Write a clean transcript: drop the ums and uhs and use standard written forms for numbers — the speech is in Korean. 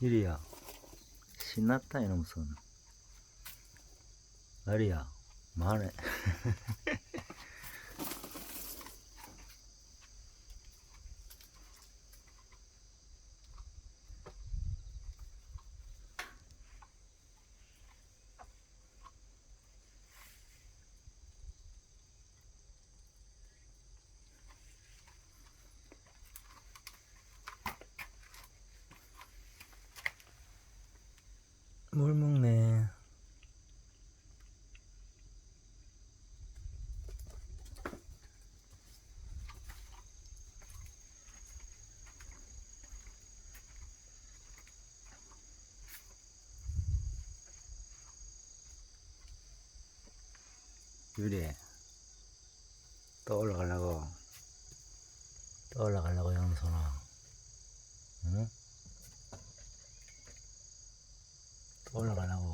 유리야, 신났다 이놈 손. 아리야, 뭐하네. 뭘 먹네. 유리, 또 올라가려고. 또 올라가려고, 양손아. 응? 또 올라가려고.